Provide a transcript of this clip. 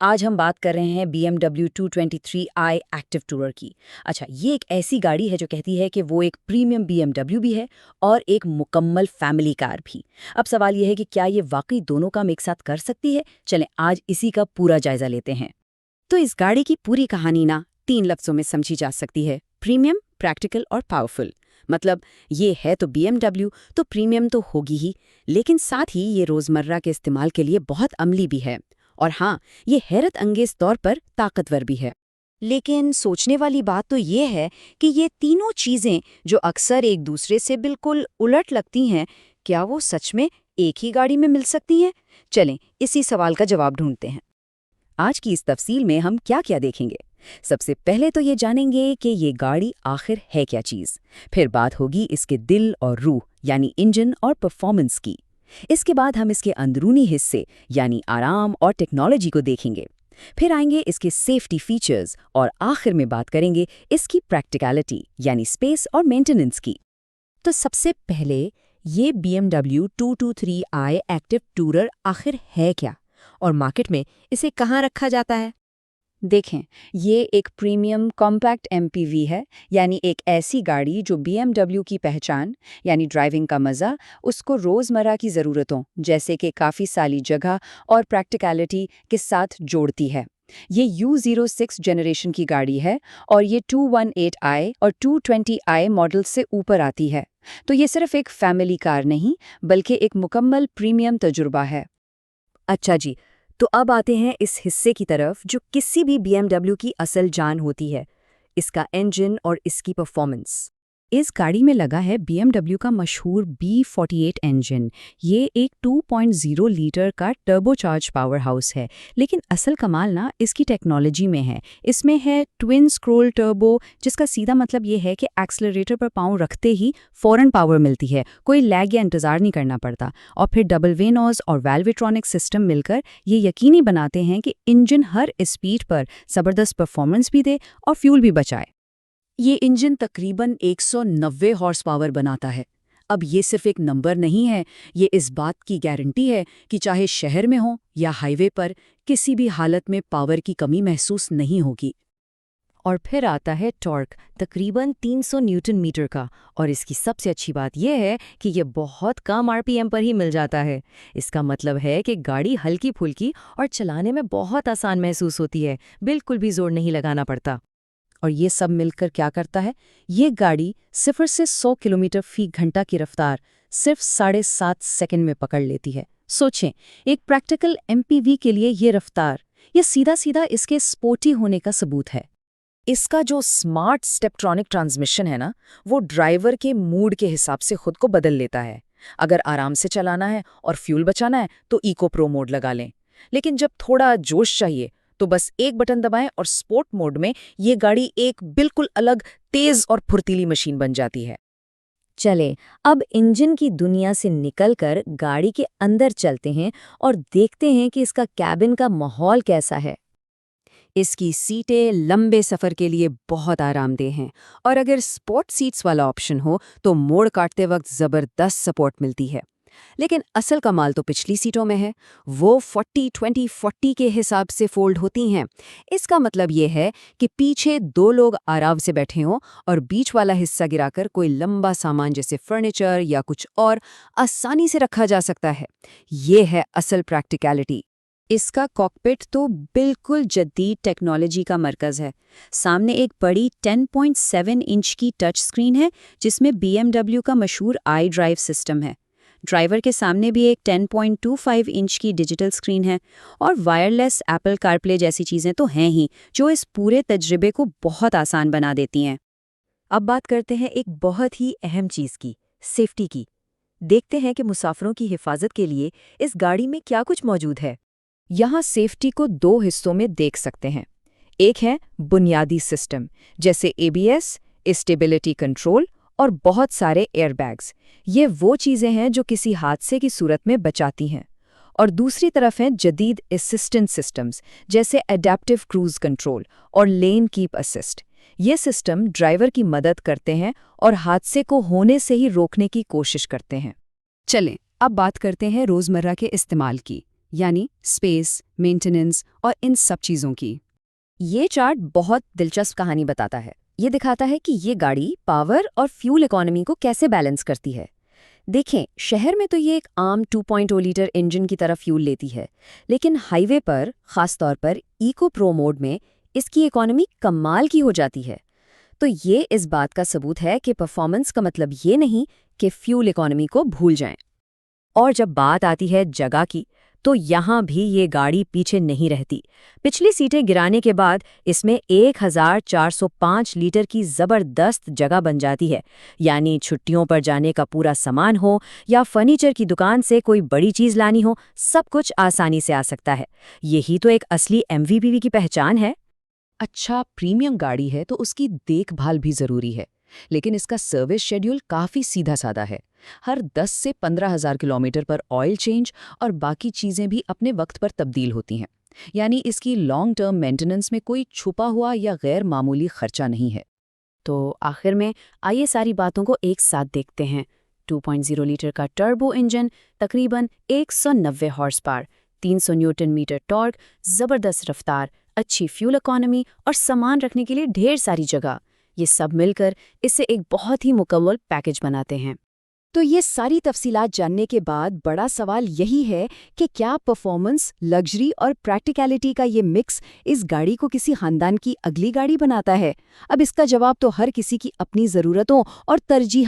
आज हम बात कर रहे हैं BMW 223i एक्टिव टूरर की। अच्छा, ये एक ऐसी गाड़ी है जो कहती है कि वो एक प्रीमियम BMW भी है और एक मुकम्मल फैमिली कार भी। अब सवाल ये है कि क्या ये वाकई दोनों काम एक साथ कर सकती है? चलें आज इसी का पूरा जायजा लेते हैं। तो इस गाड़ी की पूरी कहानी ना 3 लफ्जों में समझी जा सकती है। प्रीमियम, प्रैक्टिकल और पावरफुल। मतलब ये है तो BMW, तो प्रीमियम तो होगी ही, लेकिन साथ ही ये रोजमर्रा के इस्तेमाल के लिए बहुत अमली भी है। और हाँ, ये हैरत अंगेज तौर पर ताकतवर भी है। लेकिन सोचने वाली बात तो ये है कि ये तीनों चीजें जो अक्सर एक दूसरे से बिल्कुल उलट लगती हैं, क्या वो सच में एक ही गाड़ी में मिल सकती हैं? चलें इसी सवाल का जवाब ढूंढते हैं। आज की इस तफसील में हम क्या क्या देखेंगे। सबसे पहले तो ये जानेंगे कि ये गाड़ी आखिर है क्या चीज़। फिर बात होगी इसके दिल और रूह यानी इंजन और परफॉर्मेंस की। इसके बाद हम इसके अंदरूनी हिस्से यानी आराम और टेक्नोलॉजी को देखेंगे। फिर आएंगे इसके सेफ्टी फीचर्स और आखिर में बात करेंगे इसकी प्रैक्टिकलिटी यानी स्पेस और मेंटेनेंस की। तो सबसे पहले ये BMW 223i एक्टिव टूरर आखिर है क्या और मार्केट में इसे कहाँ रखा जाता है। देखें, ये एक प्रीमियम कॉम्पैक्ट MPV है, यानी एक ऐसी गाड़ी जो BMW की पहचान यानी ड्राइविंग का मज़ा उसको रोज़मर्रा की ज़रूरतों जैसे कि काफ़ी साली जगह और प्रैक्टिकलिटी के साथ जोड़ती है। ये U06 जनरेशन की गाड़ी है और ये 218i और 220i मॉडल से ऊपर आती है। तो ये सिर्फ एक फैमिली कार नहीं बल्कि एक मुकम्मल प्रीमियम तजुर्बा है। अच्छा जी, तो अब आते हैं इस हिस्से की तरफ जो किसी भी BMW की असल जान होती है, इसका इंजन और इसकी परफॉर्मेंस। इस गाड़ी में लगा है BMW का मशहूर B48 इंजन। ये एक 2.0 लीटर का टर्बोचार्ज पावर हाउस है, लेकिन असल कमाल ना इसकी टेक्नोलॉजी में है। इसमें है ट्विन स्क्रोल टर्बो, जिसका सीधा मतलब ये है कि एक्सेलरेटर पर पाँव रखते ही फौरन पावर मिलती है, कोई लैग या इंतज़ार नहीं करना पड़ता। और फिर डबल वेनॉस और वैल्वेट्रॉनिक सिस्टम मिलकर ये यकीनी बनाते हैं कि इंजन हर स्पीड पर ज़बरदस्त परफॉर्मेंस भी दे और फ्यूल भी बचाए। ये इंजन तकरीबन 190 हॉर्स पावर बनाता है। अब ये सिर्फ एक नंबर नहीं है, ये इस बात की गारंटी है कि चाहे शहर में हो या हाईवे पर, किसी भी हालत में पावर की कमी महसूस नहीं होगी। और फिर आता है टॉर्क, तकरीबन 300 न्यूटन मीटर का। और इसकी सबसे अच्छी बात यह है कि ये बहुत कम RPM पर ही मिल जाता है। इसका मतलब है कि गाड़ी हल्की फुल्की और चलाने में बहुत आसान महसूस होती है, बिल्कुल भी जोर नहीं लगाना पड़ता। और ये सब मिलकर क्या करता है, ये गाड़ी 0 से 100 किलोमीटर फी घंटा की रफ्तार सिर्फ 7.5 सेकंड में पकड़ लेती है। सोचें, एक प्रैक्टिकल MPV के लिए ये रफ्तार, ये सीधा सीधा इसके स्पोर्टी होने का सबूत है। इसका जो स्मार्ट स्टेपट्रॉनिक ट्रांसमिशन है ना, वो ड्राइवर के मूड के हिसाब से खुद को बदल लेता है। अगर आराम से चलाना है और फ्यूल बचाना है तो इको प्रो मोड लगा लें, लेकिन जब थोड़ा जोश चाहिए तो बस एक बटन दबाएं और स्पोर्ट मोड में ये गाड़ी एक बिल्कुल अलग तेज और फुर्तीली मशीन बन जाती है। चले अब इंजन की दुनिया से निकलकर गाड़ी के अंदर चलते हैं और देखते हैं कि इसका कैबिन का माहौल कैसा है। इसकी सीटें लंबे सफ़र के लिए बहुत आरामदेह हैं, और अगर स्पोर्ट सीट्स वाला ऑप्शन हो तो मोड़ काटते वक्त ज़बरदस्त सपोर्ट मिलती है। लेकिन असल कमाल तो पिछली सीटों में है। वो 40-20-40 के हिसाब से फोल्ड होती हैं। इसका मतलब ये है कि पीछे 2 लोग आराम से बैठे हों और बीच वाला हिस्सा गिराकर कोई लंबा सामान जैसे फर्नीचर या कुछ और आसानी से रखा जा सकता है। ये है असल प्रैक्टिकलिटी। इसका कॉकपिट तो बिल्कुल जदीद टेक्नोलॉजी का मरकज़ है। सामने एक बड़ी 10.7 इंच की टच स्क्रीन है जिसमें BMW का मशहूर iDrive सिस्टम है। ड्राइवर के सामने भी एक 10.25 इंच की डिजिटल स्क्रीन है और वायरलेस एप्पल कारप्ले जैसी चीज़ें तो हैं ही जो इस पूरे तजर्बे को बहुत आसान बना देती हैं। अब बात करते हैं एक बहुत ही अहम चीज़ की, सेफ्टी की। देखते हैं कि मुसाफिरों की हिफाजत के लिए इस गाड़ी में क्या कुछ मौजूद है। यहाँ सेफ्टी को 2 हिस्सों में देख सकते हैं। एक है बुनियादी सिस्टम जैसे ABS, स्टेबिलिटी कंट्रोल और बहुत सारे एयरबैग्स। ये वो चीज़ें हैं जो किसी हादसे की सूरत में बचाती हैं। और दूसरी तरफ हैं जदीद असिस्टेंट सिस्टम्स जैसे एडेप्टिव क्रूज कंट्रोल और लेन कीप असिस्ट। ये सिस्टम ड्राइवर की मदद करते हैं और हादसे को होने से ही रोकने की कोशिश करते हैं। चलें अब बात करते हैं रोज़मर्रा के इस्तेमाल की। यानी स्पेस, मेंटेनेंस और इन सब चीज़ों की। ये चार्ट बहुत दिलचस्प कहानी बताता है। ये दिखाता है कि ये गाड़ी पावर और फ्यूल इकोनॉमी को कैसे बैलेंस करती है। देखें, शहर में तो ये एक आम 2.0 लीटर इंजन की तरह फ्यूल लेती है, लेकिन हाईवे पर, खासतौर पर इको प्रो मोड में, इसकी इकोनॉमी कमाल की हो जाती है। तो ये इस बात का सबूत है कि परफॉर्मेंस का मतलब ये नहीं कि फ्यूल इकोनॉमी को भूल जाएं। और जब बात आती है जगह की, तो यहाँ भी ये गाड़ी पीछे नहीं रहती। पिछली सीटें गिराने के बाद इसमें 1405 लीटर की ज़बरदस्त जगह बन जाती है। यानी छुट्टियों पर जाने का पूरा सामान हो या फर्नीचर की दुकान से कोई बड़ी चीज़ लानी हो, सब कुछ आसानी से आ सकता है। यही तो एक असली एमवीपी की पहचान है। अच्छा, प्रीमियम गाड़ी है तो उसकी देखभाल भी ज़रूरी है, लेकिन इसका सर्विस शेड्यूल काफ़ी सीधा-साधा है। हर 10 से 15,000 किलोमीटर पर ऑयल चेंज और बाकी चीज़ें भी अपने वक्त पर तब्दील होती हैं। यानी इसकी लॉन्ग टर्म मेंटेनेंस में कोई छुपा हुआ या गैर मामूली खर्चा नहीं है। तो आखिर में आइए सारी बातों को एक साथ देखते हैं। 2.0 लीटर का टर्बो इंजन, तकरीबन 190 horse power, 300 newton metre torque, ज़बरदस्त रफ्तार, अच्छी फ्यूल इकोनॉमी और सामान रखने के लिए ढेर सारी जगह। ये सब मिलकर इससे एक बहुत ही मुकम्मल पैकेज बनाते हैं। तो ये सारी तफसीलात जानने के बाद बड़ा सवाल यही है कि क्या परफॉर्मेंस, लग्जरी और प्रैक्टिकलिटी का ये मिक्स इस गाड़ी को किसी खानदान की अगली गाड़ी बनाता है? अब इसका जवाब तो हर किसी की अपनी ज़रूरतों और तरजीह